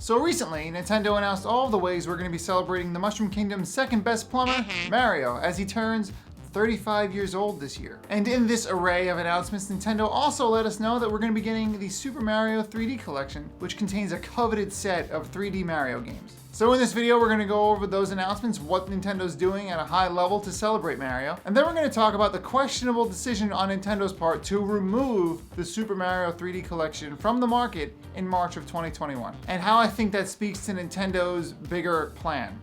So recently, Nintendo announced all of the ways we're going to be celebrating the Mushroom Kingdom's second best plumber, Mario, as he turns 35 years old this year. And in this array of announcements, Nintendo also let us know that we're going to be getting the Super Mario 3D collection, which contains a coveted set of 3D Mario games. So in this video, we're going to go over those announcements, what Nintendo's doing at a high level to celebrate Mario, and then we're going to talk about the questionable decision on Nintendo's part to remove the Super Mario 3D collection from the market in March of 2021, and how I think that speaks to Nintendo's bigger plan.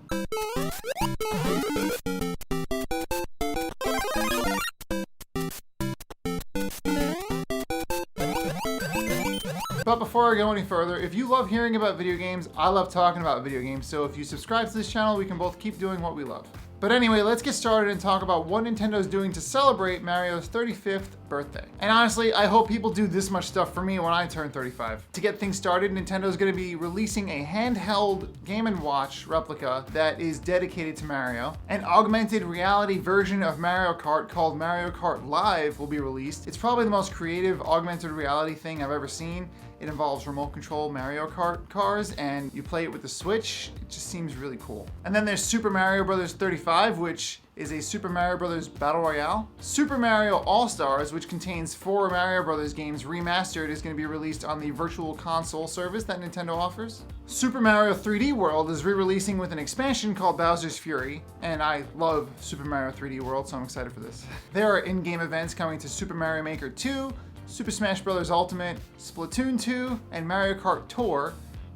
But before I go any further, if you love hearing about video games, I love talking about video games, so if you subscribe to this channel, we can both keep doing what we love. But anyway, let's get started and talk about what Nintendo's doing to celebrate Mario's 35th birthday. And honestly, I hope people do this much stuff for me when I turn 35. To get things started, Nintendo's going to be releasing a handheld Game & Watch replica that is dedicated to Mario. An augmented reality version of Mario Kart called Mario Kart Live will be released. It's probably the most creative augmented reality thing I've ever seen. It involves remote control Mario Kart cars, and you play it with the Switch. It just seems really cool. And then there's Super Mario Bros. 35, which is a Super Mario Bros. Battle Royale. Super Mario All-Stars, which contains 4 Mario Bros. Games remastered, is going to be released on the Virtual Console service that Nintendo offers. Super Mario 3D World is re-releasing with an expansion called Bowser's Fury, and I love Super Mario 3D World, so I'm excited for this. There are in-game events coming to Super Mario Maker 2, Super Smash Bros. Ultimate, Splatoon 2, and Mario Kart Tour,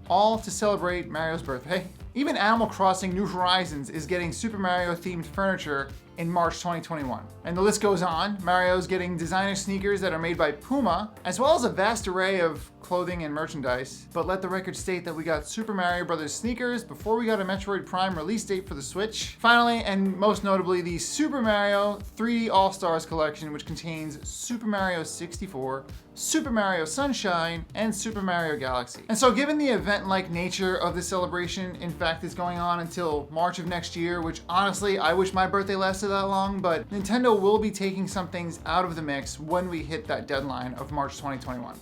all to celebrate Mario's birthday. Even Animal Crossing New Horizons is getting Super Mario themed furniture in March 2021. And the list goes on. Mario's getting designer sneakers that are made by Puma, as well as a vast array of clothing and merchandise. But let the record state that we got Super Mario Bros. Sneakers before we got a Metroid Prime release date for the Switch. Finally, and most notably, the Super Mario 3D All-Stars collection, which contains Super Mario 64, Super Mario Sunshine, and Super Mario Galaxy. And so given the event-like nature of the celebration, in fact, it's going on until March of next year, which honestly, I wish my birthday lasted that long, but Nintendo will be taking some things out of the mix when we hit that deadline of March 2021.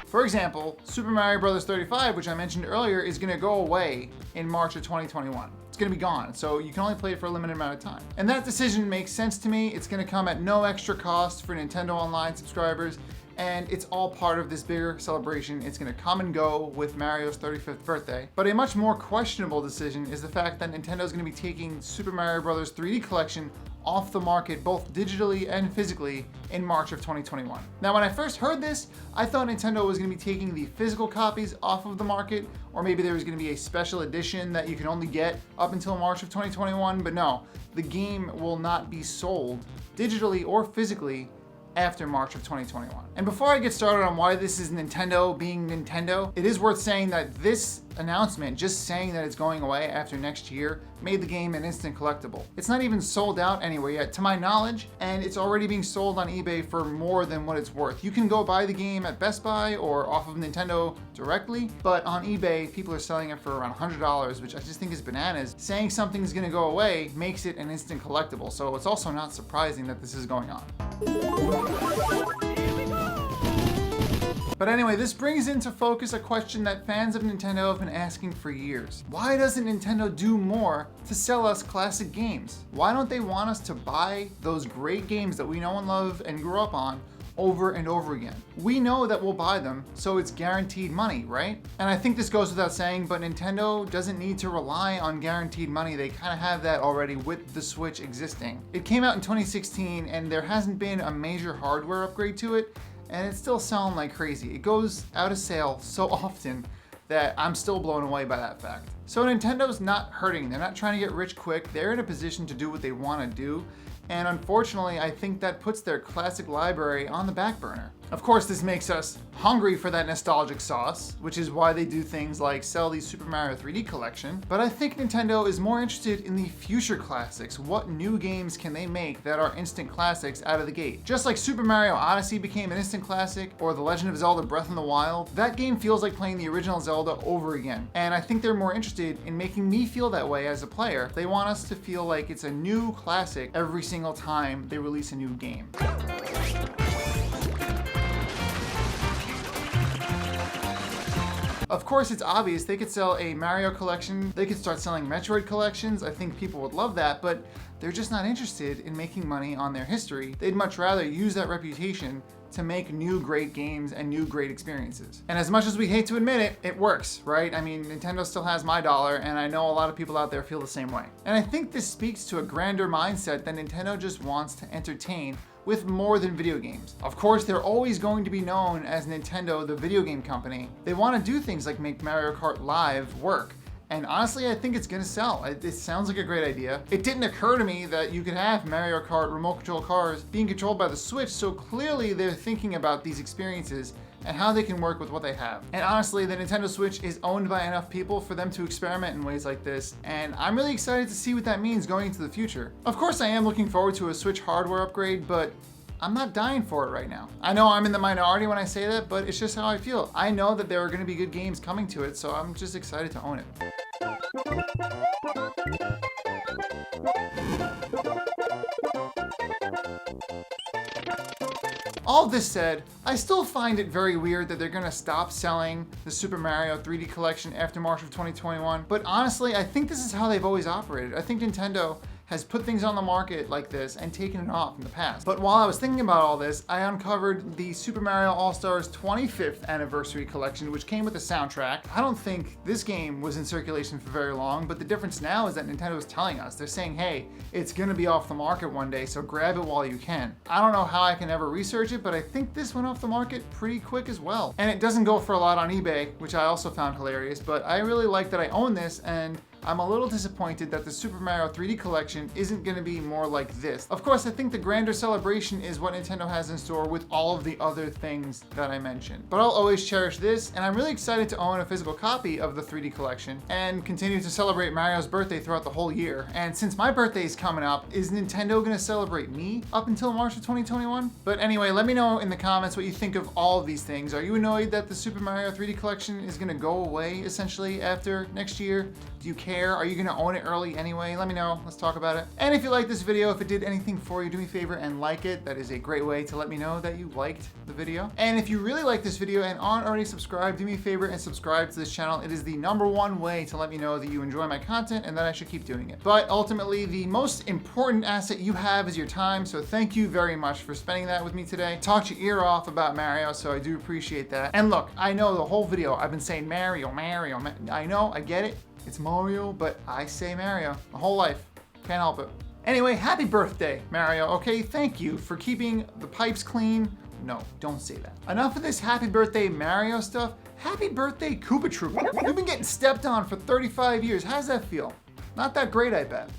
For example, Super Mario Bros. 35, which I mentioned earlier, is going to go away in March of 2021. It's going to be gone, so you can only play it for a limited amount of time. And that decision makes sense to me. It's going to come at no extra cost for Nintendo Online subscribers, and it's all part of this bigger celebration. It's going to come and go with Mario's 35th birthday. But a much more questionable decision is the fact that Nintendo is going to be taking Super Mario Bros. 3D collection off the market both digitally and physically in March of 2021. Now, when I first heard this, I thought Nintendo was going to be taking the physical copies off of the market, or maybe there was going to be a special edition that you can only get up until March of 2021, but no, the game will not be sold digitally or physically after March of 2021. And before I get started on why this is Nintendo being Nintendo, it is worth saying that this announcement, just saying that it's going away after next year, made the game an instant collectible. It's not even sold out anywhere yet, to my knowledge, and it's already being sold on eBay for more than what it's worth. You can go buy the game at Best Buy or off of Nintendo directly, but on eBay, people are selling it for around $100, which I just think is bananas. Saying something's gonna go away makes it an instant collectible, so it's also not surprising that this is going on. But anyway, this brings into focus a question that fans of Nintendo have been asking for years. Why doesn't Nintendo do more to sell us classic games? Why don't they want us to buy those great games that we know and love and grew up on over and over again? We know that we'll buy them, so it's guaranteed money, right? And I think this goes without saying, but Nintendo doesn't need to rely on guaranteed money. They kind of have that already with the Switch existing. It came out in 2016, and there hasn't been a major hardware upgrade to it, and it's still selling like crazy. It goes out of sale so often that I'm still blown away by that fact. So Nintendo's not hurting. They're not trying to get rich quick. They're in a position to do what they want to do. And unfortunately, I think that puts their classic library on the back burner. Of course, this makes us hungry for that nostalgic sauce, which is why they do things like sell the Super Mario 3D collection. But I think Nintendo is more interested in the future classics. What new games can they make that are instant classics out of the gate? Just like Super Mario Odyssey became an instant classic, or The Legend of Zelda Breath in the Wild, that game feels like playing the original Zelda over again. And I think they're more interested in making me feel that way as a player. They want us to feel like it's a new classic every single time they release a new game. Of course, it's obvious they could sell a Mario collection, they could start selling Metroid collections. I think people would love that, but they're just not interested in making money on their history. They'd much rather use that reputation to make new great games and new great experiences. And as much as we hate to admit it, it works, right? I mean, Nintendo still has my dollar, and I know a lot of people out there feel the same way. And I think this speaks to a grander mindset that Nintendo just wants to entertain with more than video games. Of course, they're always going to be known as Nintendo, the video game company. They want to do things like make Mario Kart Live work. And honestly, I think it's gonna sell. It sounds like a great idea. It didn't occur to me that you could have Mario Kart remote control cars being controlled by the Switch, so clearly they're thinking about these experiences and how they can work with what they have. And honestly, the Nintendo Switch is owned by enough people for them to experiment in ways like this, and I'm really excited to see what that means going into the future. Of course, I am looking forward to a Switch hardware upgrade, but I'm not dying for it right now. I know I'm in the minority when I say that, but it's just how I feel. I know that there are gonna be good games coming to it, so I'm just excited to own it. All this said, I still find it very weird that they're gonna stop selling the Super Mario 3D collection after March of 2021, but honestly, I think this is how they've always operated. I think Nintendo has put things on the market like this and taken it off in the past. But while I was thinking about all this, I uncovered the Super Mario All-Stars 25th Anniversary Collection, which came with a soundtrack. I don't think this game was in circulation for very long, but the difference now is that Nintendo is telling us. They're saying, hey, it's gonna be off the market one day, so grab it while you can. I don't know how I can ever research it, but I think this went off the market pretty quick as well. And it doesn't go for a lot on eBay, which I also found hilarious, but I really like that I own this, and I'm a little disappointed that the Super Mario 3D collection isn't gonna be more like this. Of course, I think the grander celebration is what Nintendo has in store with all of the other things that I mentioned. But I'll always cherish this, and I'm really excited to own a physical copy of the 3D collection and continue to celebrate Mario's birthday throughout the whole year. And since my birthday is coming up, is Nintendo gonna celebrate me up until March of 2021? But anyway, let me know in the comments what you think of all of these things. Are you annoyed that the Super Mario 3D collection is gonna go away essentially after next year? Do you care? Are you gonna own it early anyway? Let me know, let's talk about it. And if you like this video, if it did anything for you, do me a favor and like it. That is a great way to let me know that you liked the video. And if you really like this video and aren't already subscribed, do me a favor and subscribe to this channel. It is the #1 way to let me know that you enjoy my content and that I should keep doing it. But ultimately, the most important asset you have is your time, so thank you very much for spending that with me today. Talked your ear off about Mario, so I do appreciate that. And look, I know the whole video I've been saying Mario, Mario, I know, I get it. It's Mario, but I say Mario my whole life. Can't help it. Anyway, happy birthday, Mario, okay? Thank you for keeping the pipes clean. No, don't say that. Enough of this happy birthday Mario stuff. Happy birthday, Koopa Troopa. You've been getting stepped on for 35 years. How does that feel? Not that great, I bet.